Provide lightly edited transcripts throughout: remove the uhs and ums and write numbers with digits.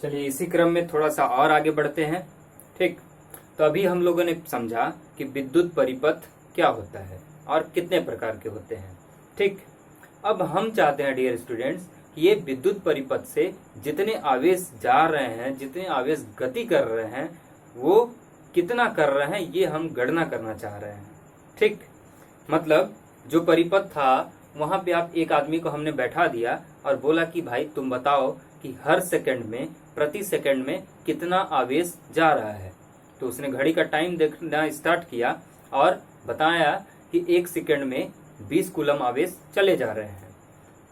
चलिए इसी क्रम में थोड़ा सा और आगे बढ़ते हैं। ठीक, तो अभी हम लोगों ने समझा कि विद्युत परिपथ क्या होता है और कितने प्रकार के होते हैं। ठीक, अब हम चाहते हैं डियर स्टूडेंट्स कि ये विद्युत परिपथ से जितने आवेश जा रहे हैं, जितने आवेश गति कर रहे हैं, वो कितना कर रहे हैं ये हम गणना करना चाह रहे हैं। ठीक, मतलब जो परिपथ था वहां पे आप एक आदमी को हमने बैठा दिया और बोला कि भाई तुम बताओ कि हर सेकंड में, प्रति सेकंड में कितना आवेश जा रहा है। तो उसने घड़ी का टाइम देखना स्टार्ट किया और बताया कि एक सेकंड में 20 कूलम आवेश चले जा रहे हैं।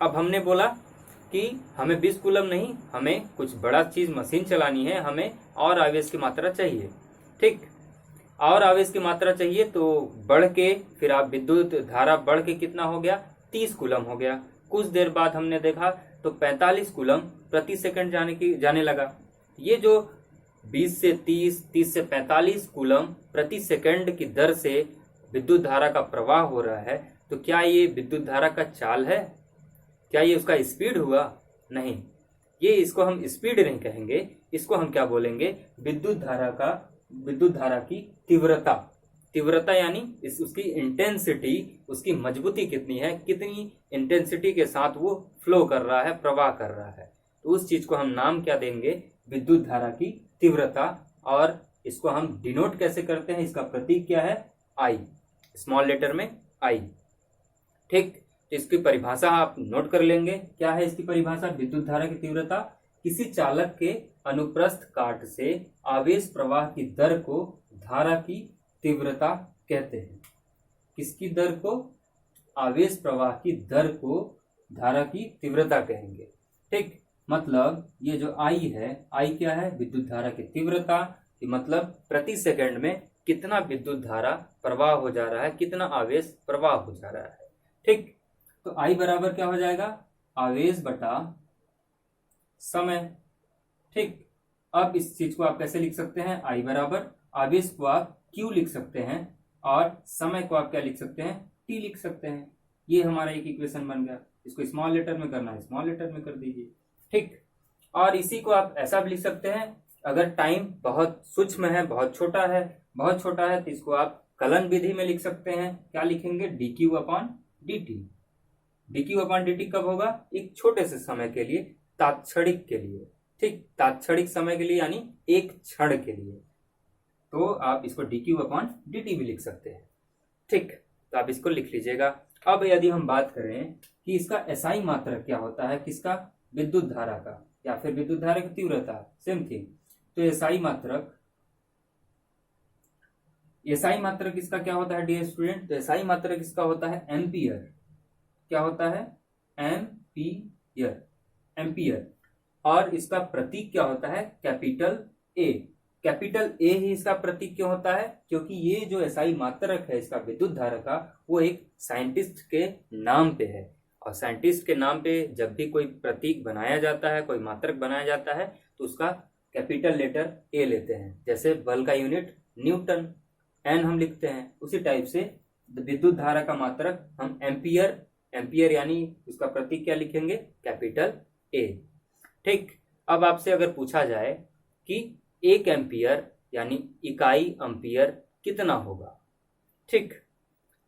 अब हमने बोला कि हमें 20 कूलम नहीं, हमें कुछ बड़ा चीज मशीन चलानी है, हमें और आवेश की मात्रा चाहिए। ठीक, और आवेश की मात्रा चाहिए तो बढ़ के फिर आप विद्युत धारा बढ़ के कितना हो गया, 30 कूलम हो गया। कुछ देर बाद हमने देखा तो 45 कूलम प्रति सेकंड जाने लगा। ये जो 20 से 30, 30 से 45 कूलम प्रति सेकंड की दर से विद्युत धारा का प्रवाह हो रहा है, तो क्या ये विद्युत धारा का चाल है? क्या ये उसका स्पीड हुआ? नहीं, ये इसको हम स्पीड नहीं कहेंगे, इसको हम क्या बोलेंगे, विद्युत धारा की तीव्रता। तीव्रता यानी उसकी इंटेंसिटी, उसकी मजबूती कितनी है, कितनी इंटेंसिटी के साथ वो फ्लो कर रहा है, प्रवाह कर रहा है। तो उस चीज को हम नाम क्या देंगे, विद्युत धारा की तीव्रता। और इसको हम डिनोट कैसे करते हैं, इसका प्रतीक क्या है, आई, स्मॉल लेटर में आई। ठीक, तो इसकी परिभाषा आप नोट कर लेंगे। क्या है इसकी परिभाषा, विद्युत धारा की तीव्रता किसी चालक के अनुप्रस्थ काट से आवेश प्रवाह की दर को धारा की तीव्रता कहते हैं। किसकी दर को, आवेश प्रवाह की दर को धारा की तीव्रता कहेंगे। ठीक, मतलब ये जो आई है, आई क्या है, विद्युत धारा की तीव्रता, मतलब प्रति सेकंड में कितना विद्युत धारा प्रवाह हो जा रहा है, कितना आवेश प्रवाह हो जा रहा है। ठीक, तो आई बराबर क्या हो जाएगा, आवेश बटा समय। ठीक, अब इस चीज को आप कैसे लिख सकते हैं, आई बराबर आवेश को आप क्यू लिख सकते हैं और समय को आप क्या लिख सकते हैं, टी लिख सकते हैं। ये हमारा एक इक्वेशन बन गया। इसको स्मॉल लेटर में करना है, स्मॉल लेटर में कर दीजिए। ठीक, और इसी को आप ऐसा भी लिख सकते हैं, अगर टाइम बहुत सूक्ष्म है, बहुत छोटा है, तो इसको आप कलन विधि में लिख सकते हैं। क्या लिखेंगे, D Q upon D T. D Q upon D T कब होगा, एक छोटे से समय के लिए, तात्क्षणिक के लिए। ठीक, तात्क्षणिक समय के लिए यानी एक क्षण के लिए, तो आप इसको D Q upon D T भी लिख सकते हैं। ठीक, तो आप इसको लिख लीजिएगा। अब यदि हम बात करें कि इसका एसआई मात्रक क्या होता है, किसका, विद्युत धारा का, या फिर विद्युत धारा की तीव्रता, सेम थिंग। तो एसआई मात्रक इसका क्या होता है डियर स्टूडेंट, तो एसआई मात्रक इसका होता है एम्पियर। क्या होता है, एम्पियर। और इसका प्रतीक क्या होता है, कैपिटल ए। कैपिटल ए ही इसका प्रतीक क्यों होता है, क्योंकि ये जो एसआई मात्रक है इसका विद्युत धारा का, वो एक साइंटिस्ट के नाम पे है। और साइंटिस्ट के नाम पे जब भी कोई प्रतीक बनाया जाता है, कोई मात्रक बनाया जाता है, तो उसका कैपिटल लेटर ए लेते हैं। जैसे बल का यूनिट न्यूटन, एन हम लिखते हैं, उसी टाइप से विद्युत धारा का मात्रक हम एम्पियर यानी उसका प्रतीक क्या लिखेंगे, कैपिटल ए। ठीक, अब आपसे अगर पूछा जाए कि 1 एम्पियर यानी इकाई एम्पियर कितना होगा, ठीक,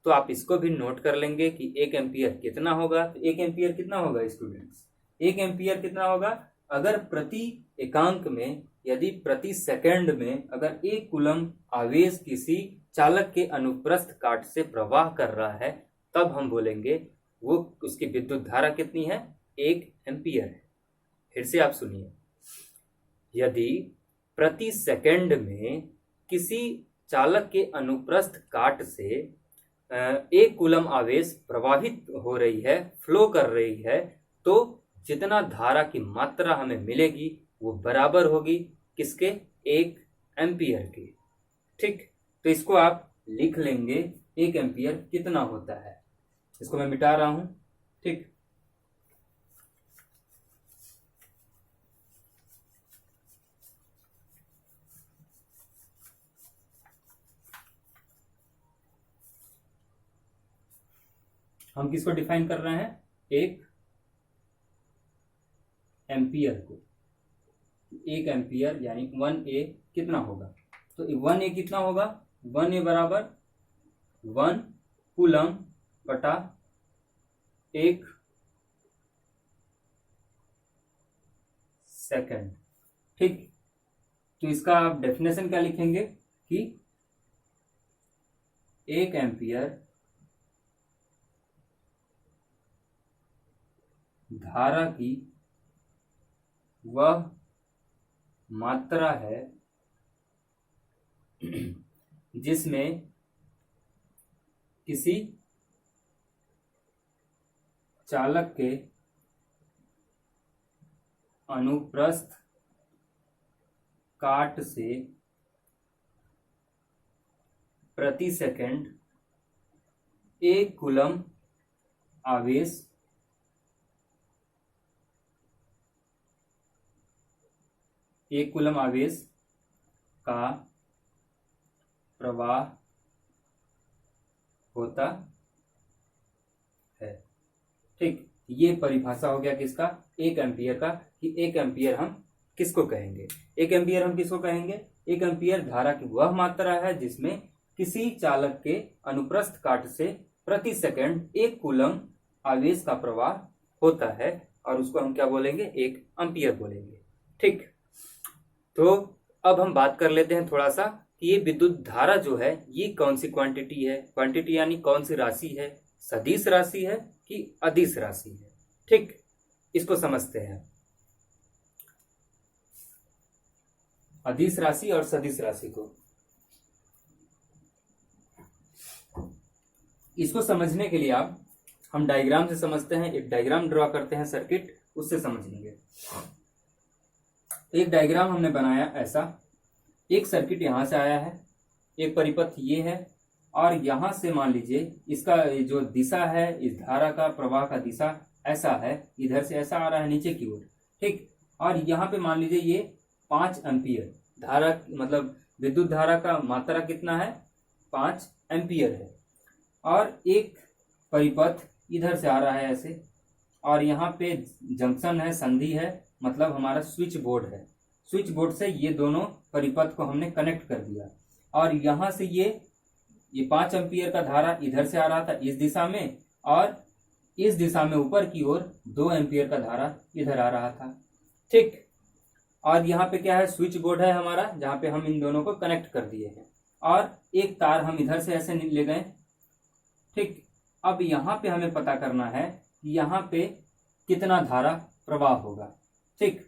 तो आप इसको भी नोट कर लेंगे कि 1 एम्पियर कितना होगा। तो 1 एम्पियर कितना होगा स्टूडेंट्स, 1 एम्पियर कितना होगा, अगर प्रति एकांक में, यदि प्रति सेकंड में अगर 1 कूलम आवेश किसी चालक के अनुप्रस्थ काट से प्रवाह कर रहा है, तब हम बोलेंगे वो उसकी विद्युत धारा कितनी है, 1 एम्पियर है। फिर से आप सुनिए, यदि प्रति सेकंड में किसी चालक के अनुप्रस्थ काट से 1 कूलम आवेश प्रवाहित हो रही है, फ्लो कर रही है, तो जितना धारा की मात्रा हमें मिलेगी वो बराबर होगी किसके, 1 एम्पियर की। ठीक, तो इसको आप लिख लेंगे 1 एम्पियर कितना होता है। इसको मैं मिटा रहा हूं। ठीक, हम किसको डिफाइन कर रहे हैं, 1 एम्पियर को। 1 एम्पियर यानी 1A कितना होगा? तो 1A कितना होगा? 1A बराबर 1 कूलम बटा 1 सेकंड। ठीक, तो इसका आप डेफिनेशन क्या लिखेंगे कि 1 एम्पियर धारा की वह मात्रा है जिसमें किसी चालक के अनुप्रस्थ काट से प्रति सेकंड 1 कूलम आवेश का प्रवाह होता है। ठीक, ये परिभाषा हो गया किसका? 1 एम्पियर का, कि 1 एम्पियर हम किसको कहेंगे? 1 एम्पियर हम किसको कहेंगे? 1 एम्पियर धारा की वह मात्रा है जिसमें किसी चालक के अनुप्रस्थ काट से प्रति सेकंड 1 कूलम आवेश का प्रवाह होता है, और उसको हम क्या बोलेंगे? 1 एम्पियर बोलेंगे। ठीक, तो अब हम बात कर लेते हैं थोड़ा सा कि ये विद्युत धारा जो है ये कौन सी क्वांटिटी है। क्वांटिटी यानी कौन सी राशि है? सदिश राशि है कि अदिश राशि है? ठीक, इसको समझते हैं। अदिश राशि और सदिश राशि को, इसको समझने के लिए आप हम डायग्राम से समझते हैं। एक डायग्राम ड्रॉ करते हैं सर्किट, उससे समझेंगे। एक डायग्राम हमने बनाया ऐसा, एक सर्किट यहां से आया है, एक परिपथ ये है, और यहां से मान लीजिए इसका जो दिशा है, इस धारा का प्रवाह का दिशा ऐसा है, इधर से ऐसा आ रहा है नीचे की ओर। ठीक, और यहाँ पे मान लीजिए ये 5 एम्पियर धारा, मतलब विद्युत धारा का मात्रा कितना है? 5 एम्पियर है। और एक परिपथ इधर से आ रहा है ऐसे, और यहाँ पे जंक्शन है, संधि है, मतलब हमारा स्विच बोर्ड है। स्विच बोर्ड से ये दोनों परिपथ को हमने कनेक्ट कर दिया, और यहां से ये 5 एम्पियर का धारा इधर से आ रहा था इस दिशा में, और इस दिशा में ऊपर की ओर 2 एम्पियर का धारा इधर आ रहा था। ठीक, और यहाँ पे क्या है? स्विच बोर्ड है हमारा, जहां पे हम इन दोनों को कनेक्ट कर दिए हैं, और एक तार हम इधर से ऐसे ले गए। ठीक, अब यहाँ पे हमें पता करना है कि यहाँ पे कितना धारा प्रवाह होगा। ठीक,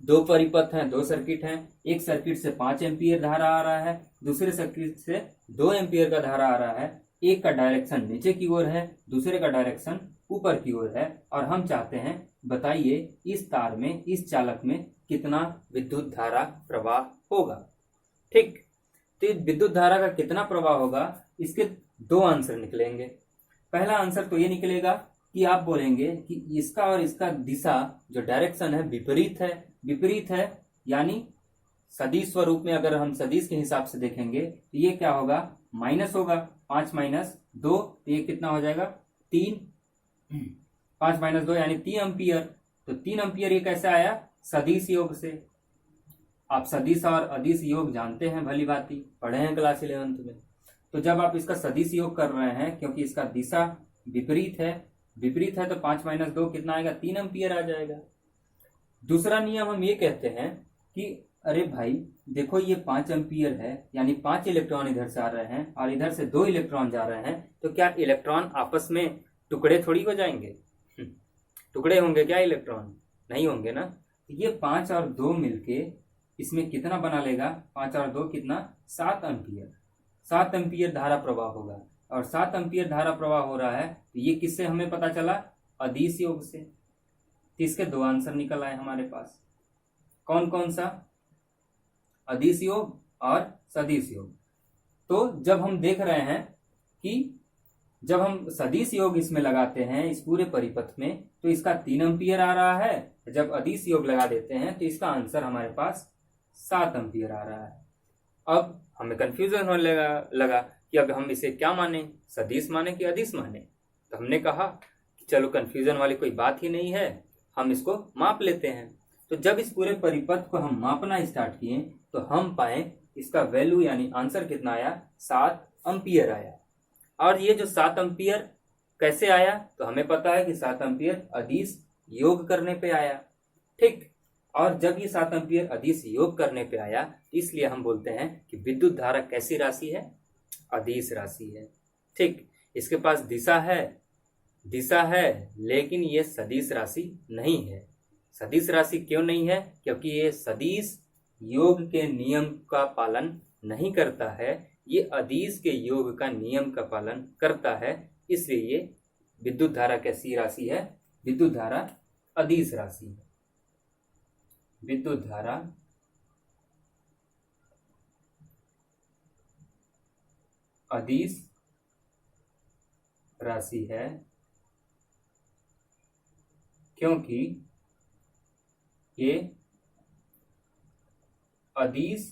2 परिपथ हैं, 2 सर्किट हैं। एक सर्किट से 5 एम्पियर धारा आ रहा है, दूसरे सर्किट से 2 एम्पियर का धारा आ रहा है। एक का डायरेक्शन नीचे की ओर है, दूसरे का डायरेक्शन ऊपर की ओर है, और हम चाहते हैं बताइए इस तार में, इस चालक में कितना विद्युत धारा प्रवाह होगा। ठीक, तो विद्युत धारा का कितना प्रवाह होगा, इसके 2 आंसर निकलेंगे। पहला आंसर तो ये निकलेगा कि आप बोलेंगे कि इसका और इसका दिशा जो डायरेक्शन है विपरीत है, यानी सदिश स्वरूप में अगर हम सदिश के हिसाब से देखेंगे तो ये क्या होगा? माइनस होगा। 5 माइनस 2, तो ये कितना हो जाएगा? 3। 5 माइनस 2 यानी 3 एम्पियर। तो 3 एम्पियर ये कैसे आया? सदिश योग से। आप सदिश और अदिश योग जानते हैं, भली भांति पढ़े हैं क्लास 11th में। तो जब आप इसका सदिश योग कर रहे हैं, क्योंकि इसका दिशा विपरीत है तो 5 माइनस 2 कितना आएगा? 3 एम्पियर आ जाएगा। दूसरा नियम हम ये कहते हैं कि अरे भाई देखो ये 5 एम्पियर है, यानी 5 इलेक्ट्रॉन इधर से आ रहे हैं और इधर से 2 इलेक्ट्रॉन जा रहे हैं, तो क्या इलेक्ट्रॉन आपस में टुकड़े थोड़ी हो जाएंगे? टुकड़े होंगे क्या इलेक्ट्रॉन? नहीं होंगे ना। ये 5 और 2 मिलके इसमें कितना बना लेगा? 5 और 2 कितना? 7 एम्पियर। 7 एम्पियर धारा प्रवाह होगा, और 7 एम्पियर धारा प्रवाह हो रहा है, तो ये किससे हमें पता चला? अदिश योग से। तो इसके 2 आंसर निकल आए हमारे पास। कौन कौन सा? अदिश योग और सदिश योग। तो जब हम देख रहे हैं कि जब हम सदिश योग इसमें लगाते हैं इस पूरे परिपथ में, तो इसका 3 एम्पियर आ रहा है। जब अदिश योग लगा देते हैं तो इसका आंसर हमारे पास 7 एम्पियर आ रहा है। अब हमें कंफ्यूजन होने लगा कि अब हम इसे क्या माने, सदिश माने कि अदिश माने। तो हमने कहा कि चलो कंफ्यूजन वाली कोई बात ही नहीं है, हम इसको माप लेते हैं। तो जब इस पूरे परिपथ को हम मापना स्टार्ट किए तो हम पाए इसका वैल्यू यानी आंसर कितना आया, 7 एम्पियर आया। और ये जो 7 एम्पियर कैसे आया, तो हमें पता है कि 7 एम्पियर अदिश योग करने पे आया। ठीक, और जब ये 7 एम्पियर अदिश योग करने पे आया, इसलिए हम बोलते हैं कि विद्युत धारा कैसी राशि है, अदिश राशि है। ठीक, इसके पास दिशा है लेकिन ये सदिश राशि नहीं है। सदिश राशि क्यों नहीं है, क्योंकि ये सदिश योग के नियम का पालन नहीं करता है, ये अदिश के योग का नियम का पालन करता है। इसलिए ये विद्युत धारा कैसी राशि है, विद्युत धारा अदिश राशि है। विद्युत धारा अदिश राशि है क्योंकि ये अदिश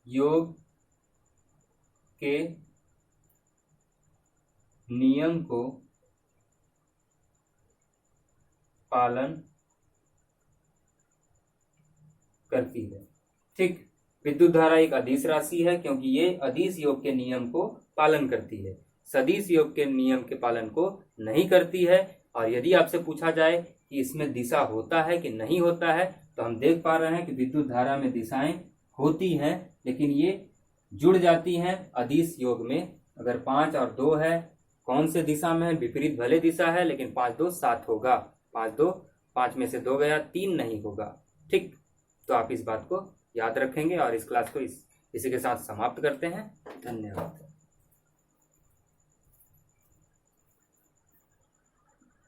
योग के नियम को पालन करती है। ठीक, विद्युत धारा एक अदिश राशि है क्योंकि ये अदिश योग के नियम को पालन करती है, सदिश योग के नियम के पालन को नहीं करती है। और यदि आपसे पूछा जाए कि इसमें दिशा होता है कि नहीं होता है, तो हम देख पा रहे हैं कि विद्युत धारा में दिशाएं होती हैं, लेकिन ये जुड़ जाती हैं अदिश योग में। अगर 5 और 2 है, कौन से दिशा में है, विपरीत भले दिशा है, लेकिन 5 2 7 होगा। 5 में से 2 गया, 3 नहीं होगा। ठीक, तो आप इस बात को याद रखेंगे और इस क्लास को इसी के साथ समाप्त करते हैं। धन्यवाद।